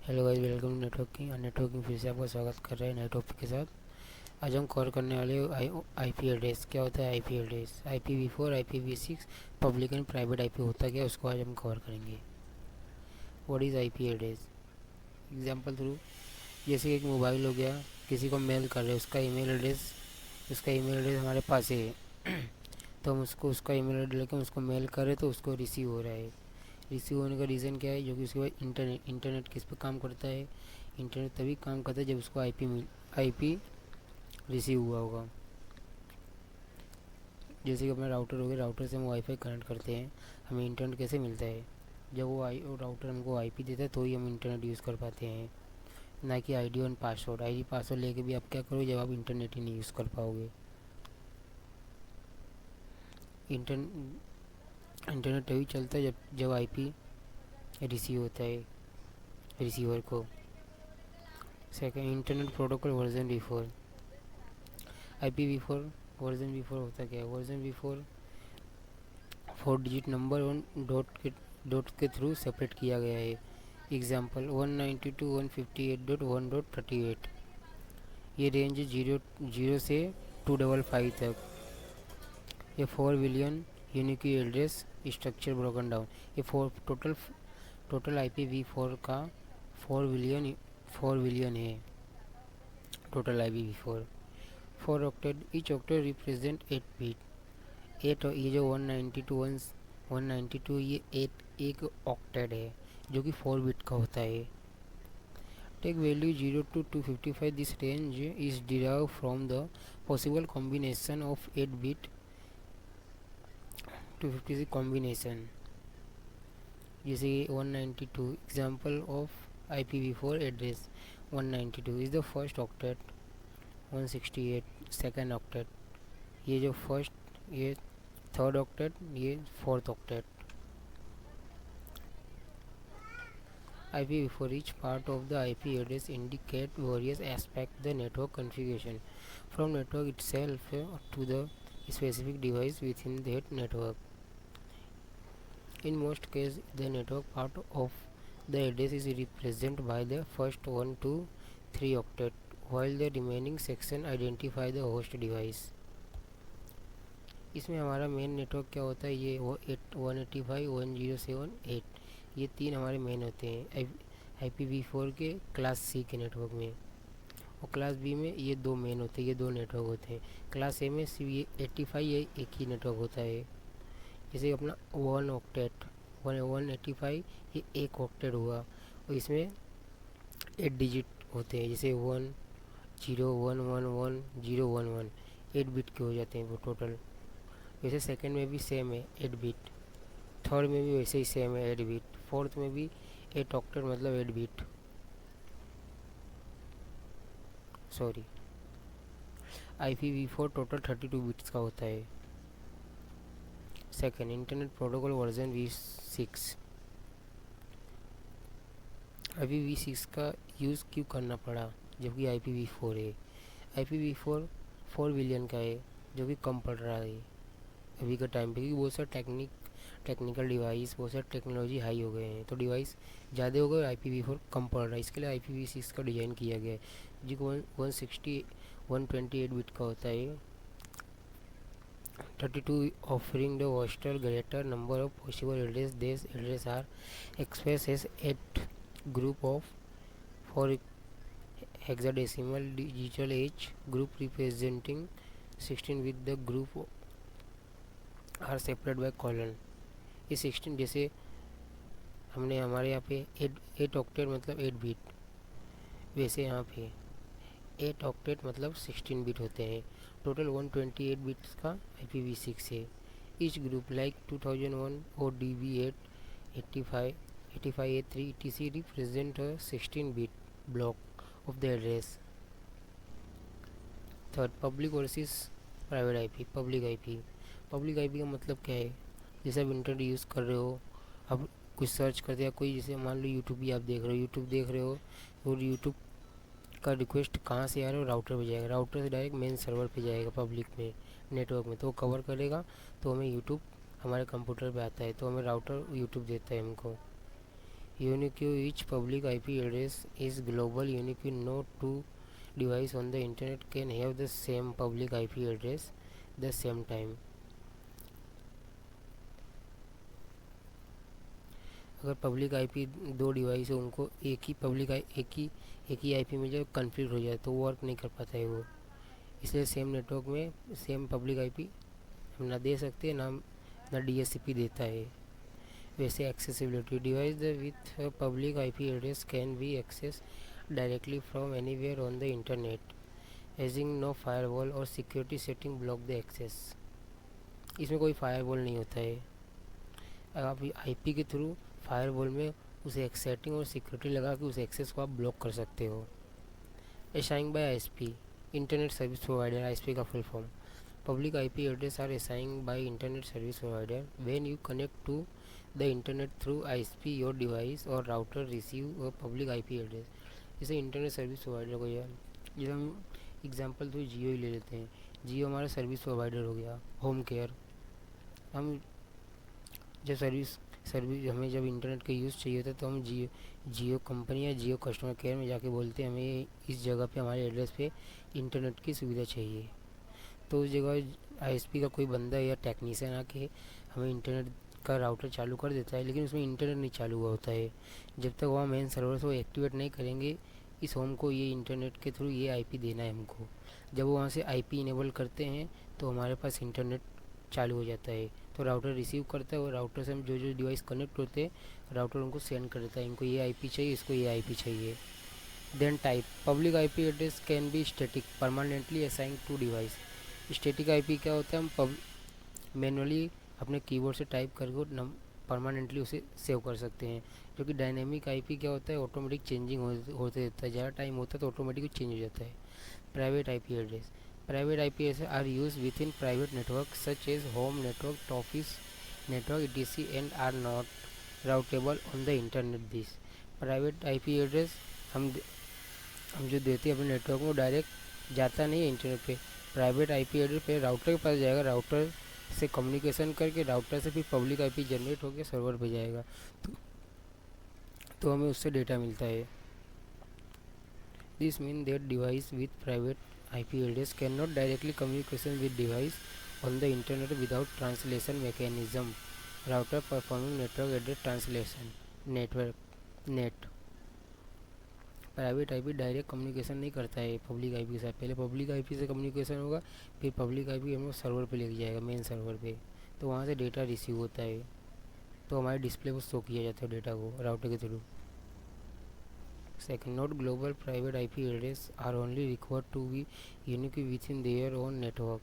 Hello guys, welcome to networking फिर से आपका स्वागत कर रहे हैं नए टॉपिक के साथ। आज हम कवर करने वाले आईपी एड्रेस। क्या होता है IP address? IPv4, IPv6, public and private IP होता क्या, उसको आज हम कवर करेंगे। What is IP address? Example through, जैसे एक मोबाइल हो गया, किसी को मेल कर रहे हैं, उसका ईमेल एड्रेस हमारे पास है। तो हम उसको उसका ईमेल एड्रेस लेकर उसको मेल करें तो उसको रिसीव हो रहा है। रिसीव होने का रीज़न क्या है? जो कि उसके बाद इंटरनेट किस पे काम करता है? इंटरनेट तभी काम करता है जब उसको आईपी रिसीव हुआ होगा। जैसे कि अपना राउटर हो गया, राउटर से हम वाईफाई कनेक्ट करते हैं, हमें इंटरनेट कैसे मिलता है? जब वो राउटर हमको आईपी देता है तो ही हम इंटरनेट यूज़ कर पाते हैं, ना कि आईडी और पासवर्ड। आईडी पासवर्ड लेके भी आप क्या करोगे जब आप इंटरनेट ही नहीं यूज़ कर पाओगे। इंटरनेट तभी चलता है जब आईपी रिसीव होता है रिसीवर को। Second, internet protocol version v4। IPv4 version v4 होता क्या है? Version v4 4 digit number one dot के थ्रू सेपरेट किया गया है। एग्जाम्पल 192.158.1.38। ये रेंज जीरो जीरो से 255 तक। ये 4 billion unique address structure broken down. ये टोटल IPv4 का 4 बिलियन है। Total IPv4 4 octet, each octet represent 8 bit. ये जो 192 ये एक ऑक्टेट है जो कि 4 बिट का होता है। Take value 0 to 255। This range is derive from the possible combination of 8 bit 256 combination. जैसे 192 example of IPv4 address. 192 is the first octet, 168 second octet, ये जो फर्स्ट ये थर्ड ऑक्टेट, ये fourth octet. IPv4 each part of the IP address indicate various aspects the network configuration from network itself to the specific device within that network. In most cases, the network part of the address is represented by the first 1 to 3 octet, while the remaining section identify the host device. इसमें हमारा main network क्या होता है? ये 185.1.0.7.8, ये तीन हमारे main होते हैं IPv4 के क्लास सी के नेटवर्क में। और क्लास बी में ये दो मेन होते हैं, ये दो नेटवर्क होते हैं। क्लास ए में सिर्फ ये 85 ये एक ही नेटवर्क होता है। जैसे अपना 1 ऑक्टेट 185 ये एक ऑक्टेट हुआ, और इसमें 8 डिजिट होते हैं, जैसे 1 0 1 1 1 0 1 1, 8 बिट के हो जाते हैं वो टोटल। वैसे सेकंड में भी सेम है 8 बिट, थर्ड में भी वैसे ही सेम है 8 बिट, फोर्थ में भी 8 ऑक्टेट मतलब 8 bit. Sorry, IPv4 total 32 bits का होता है। Second, internet protocol version v6। IPv6 का यूज़ क्यों करना पड़ा जबकि IPv4 है? IPv4 4 बिलियन का है, जो कि कम पड़ रहा है अभी का टाइम पे, क्योंकि बहुत सारे टेक्निकल डिवाइस, बहुत सारे टेक्नोलॉजी हाई हो गए हैं, तो डिवाइस ज़्यादा हो गए, IPv4 कम पड़ रहा है। इसके लिए IPv6 का डिज़ाइन किया गया है, जो 128 बिट का होता है। 32 offering the vaster greater number of possible address. This address are express as 8 group of 4 hexadecimal digital age group representing 16 with the group are separated by colon। ये 16, जैसे हमने हमारे यहाँ पे 8 ऑक्टेट मतलब 8 बिट, वैसे यहाँ पे 8 ऑक्टेट मतलब 16 बिट होते हैं। टोटल 128 बिट्स का IPv6 है। Each group like 2001 ODB8 85 85A3 etc represent a 16 bit block of the address। Third, public versus private IP. Public IP का मतलब क्या है? जैसे आप इंटरनेट यूज़ कर रहे हो, अब कुछ सर्च करते हैं, कोई जैसे मान लो यूट्यूब ही आप देख रहे हो तो यूट्यूब का रिक्वेस्ट कहाँ से आ रहा है? राउटर पे जाएगा, राउटर से डायरेक्ट मेन सर्वर पे जाएगा पब्लिक में, नेटवर्क में, तो वो कवर करेगा, तो हमें यूट्यूब हमारे कंप्यूटर पे आता है, तो हमें राउटर यूट्यूब देता है हमको। Unique, each public IP address is global. Unique, no two device on the internet can have the same public IP address the same time. अगर पब्लिक आईपी दो डिवाइस है उनको एक ही आईपी में जब कन्फ्लिक्ट हो जाए तो वो वर्क नहीं कर पाता है वो, इसलिए सेम नेटवर्क में सेम पब्लिक आईपी हम ना दे सकते ना डीएचसीपी देता है. वैसे accessibility, device with public IP address can be access directly from anywhere on the internet aging no firewall और security setting block the access. इसमें कोई फायरवॉल नहीं होता है. आप आईपी के थ्रू फायरवॉल में उसे सेटिंग और सिक्योरिटी लगा के उस एक्सेस को आप ब्लॉक कर सकते हो. Assigned by ISP, internet service provider. ISP का full form. Public IP address are assigned by internet service provider when you connect to the internet through ISP. Your device or router receive a public IP address. जैसे internet service provider को यार, जैसे हम example तो जियो ही ले लेते हैं. जियो हमारा सर्विस प्रोवाइडर हो गया. होम केयर, हम जब सर्विस हमें जब इंटरनेट का यूज़ चाहिए होता है तो हम जियो कंपनी या जियो कस्टमर केयर में जाके बोलते हैं हमें इस जगह पे हमारे एड्रेस पे इंटरनेट की सुविधा चाहिए. तो उस जगह आईएसपी का कोई बंदा या टेक्नीशियन आके हमें इंटरनेट का राउटर चालू कर देता है, लेकिन उसमें इंटरनेट नहीं चालू हुआ होता है. जब तक वहाँ मेन सर्वर से वो एक्टिवेट नहीं करेंगे इस होम को ये इंटरनेट के थ्रू ये आईपी देना है हमको. जब वो वहाँ से आईपी इनेबल करते हैं तो हमारे पास इंटरनेट चालू हो जाता है. तो राउटर रिसीव करता है और राउटर से हम जो जो डिवाइस कनेक्ट होते हैं राउटर उनको सेंड कर देता है, इनको ये आईपी चाहिए, इसको ये आईपी चाहिए. Then type, public IP address can be static, permanently assign to device. Static IP क्या होता है, हम मैनुअली अपने कीबोर्ड से टाइप करके परमानेंटली उसे सेव कर सकते हैं. जो कि डायनेमिक आईपी क्या होता है, ऑटोमेटिक चेंजिंग होते रहता है. ज़्यादा टाइम होता है तो ऑटोमेटिक चेंज हो जाता है. Private IP address, private IP address are use within private network such as home network, office network etc and are not routable on the internet. This private IP address हम जो देते हैं अपने network में direct जाता नहीं है internet पे. प्राइवेट आईपी एड्रेस पे राउटर के पास जाएगा, राउटर से कम्युनिकेशन करके राउटर से फिर पब्लिक आईपी जनरेट होकर सर्वर पे जाएगा. तो हमें उससे डेटा मिलता है. This mean that device with private IP address can not directly communication with device on the internet without translation mechanism. Router performing network address translation. Net private IP direct communication नहीं करता है public IP के साथ. पहले public IP से communication होगा, फिर public IP हमें सर्वर पे लेके जाएगा, मेन सर्वर पे. तो वहाँ से डेटा रिसीव होता है, तो हमारे डिस्प्ले पर शो किया जाता है डेटा को राउटर के through. Second, not global private IP address are only required to be unique within their own network.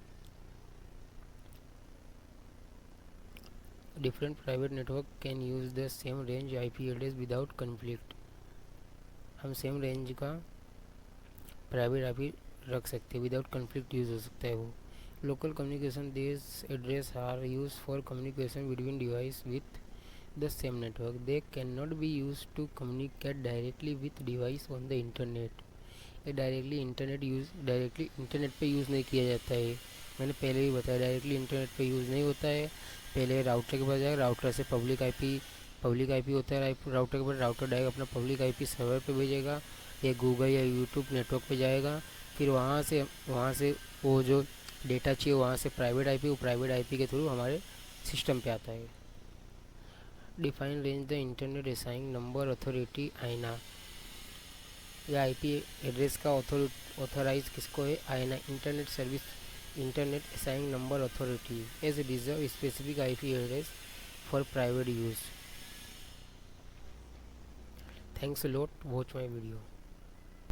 Different private network can use the same range IP address without conflict. हम same range का private IP रख सकते हैं, without conflict use हो सकता है वो. Local communication, this address are use for communication between device with the same network. They can not be use to communicate directly with device on the internet. ये directly internet पे use नहीं किया जाता है. मैंने पहले भी बताया डायरेक्टली इंटरनेट पे यूज़ नहीं होता है. पहले राउटर के पास जाएगा, राउटर से पब्लिक आईपी होता है राउटर के पास. राउटर डायरेक्ट अपना पब्लिक आईपी सर्वर पे भेजेगा या गूगल या यूट्यूब नेटवर्क पे जाएगा. फिर वहाँ से वो जो डेटा चाहिए वहाँ से वो प्राइवेट आईपी के थ्रू हमारे सिस्टम पे आता है. Define range, the internet assigning number authority IANA. या आईपी एड्रेस का ऑथोराइज किसको है, IANA, internet assigning number authority as reserve specific IP address for private use. Thanks a lot. Watch my video.